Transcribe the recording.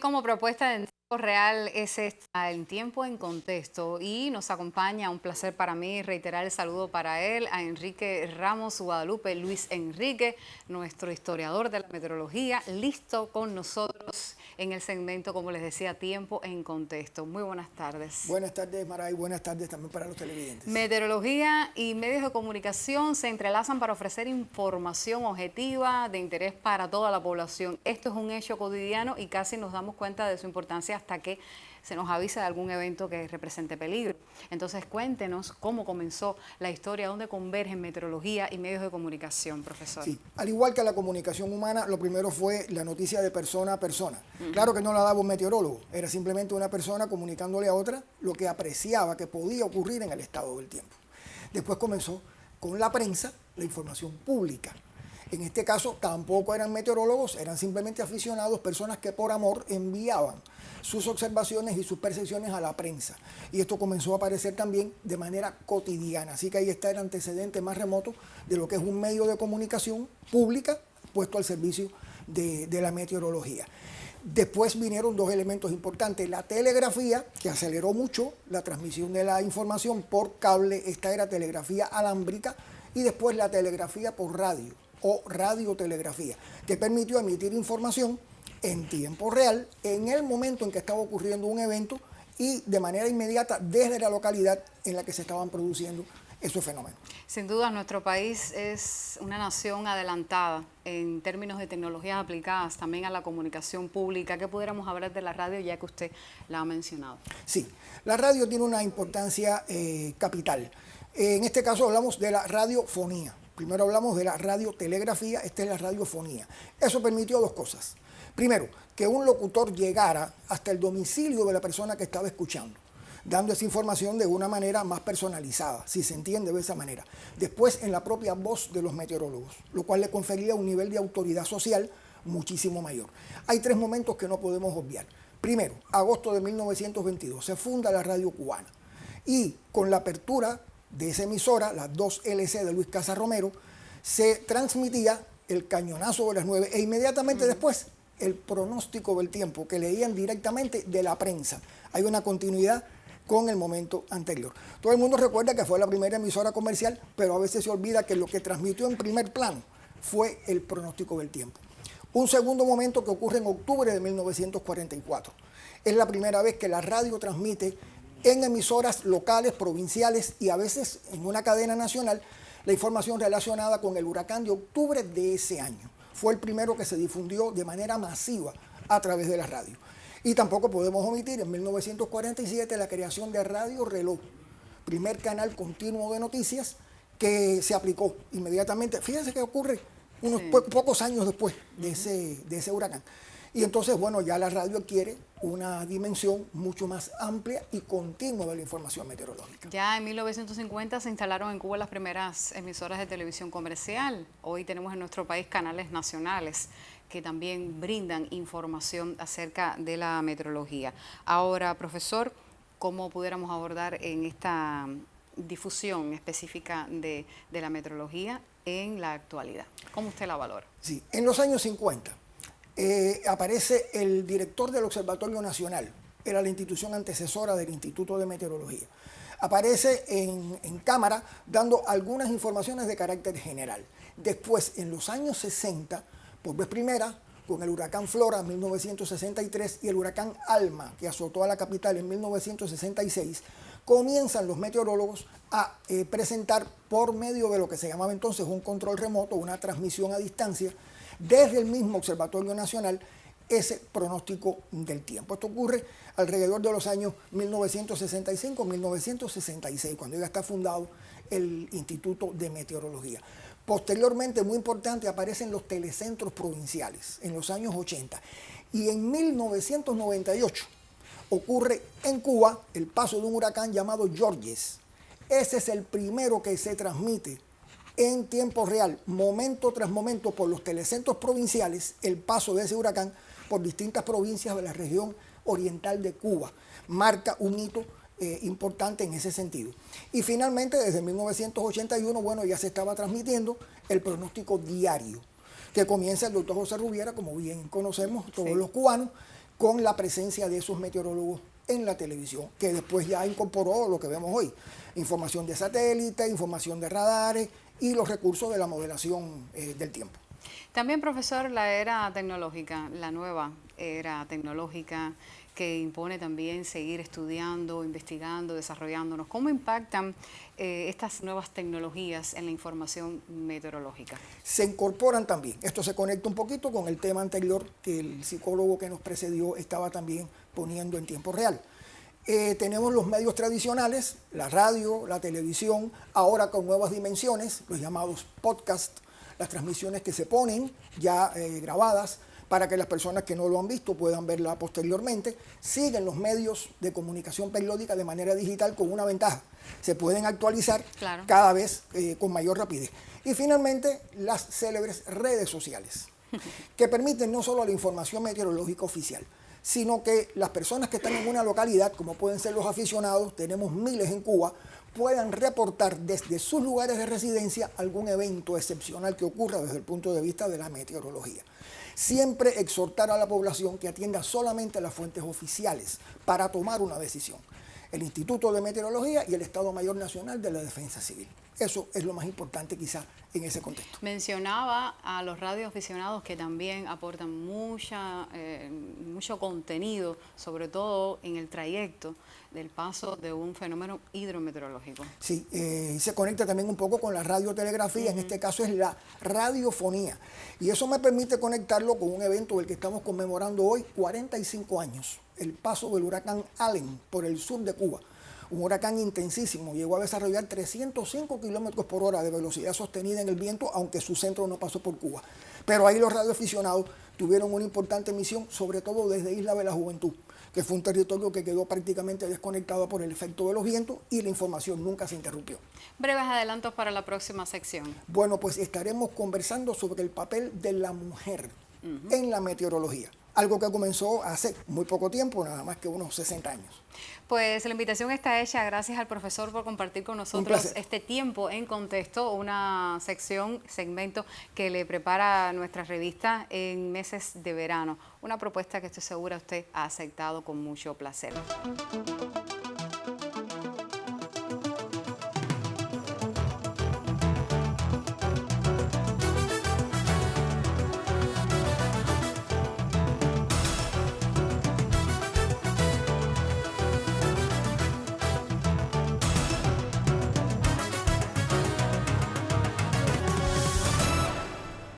como propuesta en tiempo real es esta, en tiempo en contexto, y nos acompaña, un placer para mí reiterar el saludo para él, a Enrique Ramos Guadalupe, Luis Enrique, nuestro historiador de la meteorología, listo con nosotros en el segmento, como les decía, tiempo en contexto. Muy buenas tardes. Buenas tardes, Maray, buenas tardes también para los televidentes. Meteorología y medios de comunicación se entrelazan para ofrecer información objetiva de interés para toda la población. Esto es un hecho cotidiano y casi nos damos cuenta de su importancia hasta que se nos avisa de algún evento que represente peligro. Entonces cuéntenos cómo comenzó la historia, dónde convergen meteorología y medios de comunicación, profesor. Sí, al igual que la comunicación humana, lo primero fue la noticia de persona a persona. Claro que no la daba un meteorólogo, era simplemente una persona comunicándole a otra lo que apreciaba que podía ocurrir en el estado del tiempo. Después comenzó con la prensa la información pública. En este caso tampoco eran meteorólogos, eran simplemente aficionados, personas que por amor enviaban sus observaciones y sus percepciones a la prensa. Y esto comenzó a aparecer también de manera cotidiana. Así que ahí está el antecedente más remoto de lo que es un medio de comunicación pública puesto al servicio de la meteorología. Después vinieron dos elementos importantes. La telegrafía, que aceleró mucho la transmisión de la información por cable. Esta era telegrafía alámbrica. Y después la telegrafía por radio o radiotelegrafía, que permitió emitir información en tiempo real, en el momento en que estaba ocurriendo un evento y de manera inmediata desde la localidad en la que se estaban produciendo esos fenómenos. Sin duda, nuestro país es una nación adelantada en términos de tecnologías aplicadas también a la comunicación pública. ¿Qué pudiéramos hablar de la radio, ya que usted la ha mencionado? Sí, la radio tiene una importancia capital. En este caso hablamos de la radiofonía. Primero hablamos de la radiotelegrafía, esta es la radiofonía. Eso permitió dos cosas. Primero, que un locutor llegara hasta el domicilio de la persona que estaba escuchando, dando esa información de una manera más personalizada, si se entiende de esa manera. Después, en la propia voz de los meteorólogos, lo cual le confería un nivel de autoridad social muchísimo mayor. Hay tres momentos que no podemos obviar. Primero, agosto de 1922, se funda la radio cubana. Y con la apertura de esa emisora, las 2LC de Luis Casa Romero, se transmitía el cañonazo de las 9 e inmediatamente después el pronóstico del tiempo que leían directamente de la prensa. Hay una continuidad con el momento anterior. Todo el mundo recuerda que fue la primera emisora comercial, pero a veces se olvida que lo que transmitió en primer plano fue el pronóstico del tiempo. Un segundo momento que ocurre en octubre de 1944. Es la primera vez que la radio transmite en emisoras locales, provinciales y a veces en una cadena nacional la información relacionada con el huracán de octubre de ese año. Fue el primero que se difundió de manera masiva a través de la radio. Y tampoco podemos omitir en 1947 la creación de Radio Reloj, primer canal continuo de noticias que se aplicó inmediatamente. Fíjense que ocurre unos pocos años después de ese huracán. Y entonces, bueno, ya la radio adquiere una dimensión mucho más amplia y continua de la información meteorológica. Ya en 1950 se instalaron en Cuba las primeras emisoras de televisión comercial. Hoy tenemos en nuestro país canales nacionales que también brindan información acerca de la meteorología. Ahora, profesor, ¿cómo pudiéramos abordar en esta difusión específica de la meteorología en la actualidad? ¿Cómo usted la valora? Sí, en los años 50 aparece el director del Observatorio Nacional, era la institución antecesora del Instituto de Meteorología. Aparece en cámara dando algunas informaciones de carácter general. Después, en los años 60, por vez primera, con el huracán Flora en 1963 y el huracán Alma, que azotó a la capital en 1966, comienzan los meteorólogos a presentar por medio de lo que se llamaba entonces un control remoto, una transmisión a distancia, desde el mismo Observatorio Nacional, ese pronóstico del tiempo. Esto ocurre alrededor de los años 1965-1966, cuando ya está fundado el Instituto de Meteorología. Posteriormente, muy importante, aparecen los telecentros provinciales en los años 80. Y en 1998 ocurre en Cuba el paso de un huracán llamado Georges. Ese es el primero que se transmite en tiempo real, momento tras momento, por los telecentros provinciales, el paso de ese huracán por distintas provincias de la región oriental de Cuba. Marca un hito importante en ese sentido. Y finalmente, desde 1981, bueno, ya se estaba transmitiendo el pronóstico diario, que comienza el doctor José Rubiera, como bien conocemos todos los cubanos, con la presencia de esos meteorólogos en la televisión, que después ya incorporó lo que vemos hoy, información de satélite, información de radares y los recursos de la modelación del tiempo. También, profesor, la era tecnológica, la nueva era tecnológica que impone también seguir estudiando, investigando, desarrollándonos. ¿Cómo impactan estas nuevas tecnologías en la información meteorológica? Se incorporan también. Esto se conecta un poquito con el tema anterior que el psicólogo que nos precedió estaba también poniendo en tiempo real. Tenemos los medios tradicionales, la radio, la televisión, ahora con nuevas dimensiones, los llamados podcasts, las transmisiones que se ponen ya grabadas para que las personas que no lo han visto puedan verla posteriormente. Siguen los medios de comunicación periódica de manera digital con una ventaja: se pueden actualizar cada vez con mayor rapidez. Y finalmente, las célebres redes sociales, que permiten no solo la información meteorológica oficial, sino que las personas que están en una localidad, como pueden ser los aficionados, tenemos miles en Cuba, puedan reportar desde sus lugares de residencia algún evento excepcional que ocurra desde el punto de vista de la meteorología. Siempre exhortar a la población que atienda solamente las fuentes oficiales para tomar una decisión: el Instituto de Meteorología y el Estado Mayor Nacional de la Defensa Civil. Eso es lo más importante quizá en ese contexto. Mencionaba a los radioaficionados que también aportan mucho contenido, sobre todo en el trayecto del paso de un fenómeno hidrometeorológico. Sí, se conecta también un poco con la radiotelegrafía, en este caso es la radiofonía. Y eso me permite conectarlo con un evento del que estamos conmemorando hoy, 45 años, el paso del huracán Allen por el sur de Cuba. Un huracán intensísimo, llegó a desarrollar 305 kilómetros por hora de velocidad sostenida en el viento, aunque su centro no pasó por Cuba. Pero ahí los radioaficionados tuvieron una importante misión, sobre todo desde Isla de la Juventud, que fue un territorio que quedó prácticamente desconectado por el efecto de los vientos y la información nunca se interrumpió. Breves adelantos para la próxima sección. Bueno, pues estaremos conversando sobre el papel de la mujer en la meteorología. Algo que comenzó hace muy poco tiempo, nada más que unos 60 años. Pues la invitación está hecha. Gracias al profesor por compartir con nosotros este tiempo en contexto, una segmento que le prepara nuestra revista en meses de verano. Una propuesta que estoy segura usted ha aceptado con mucho placer.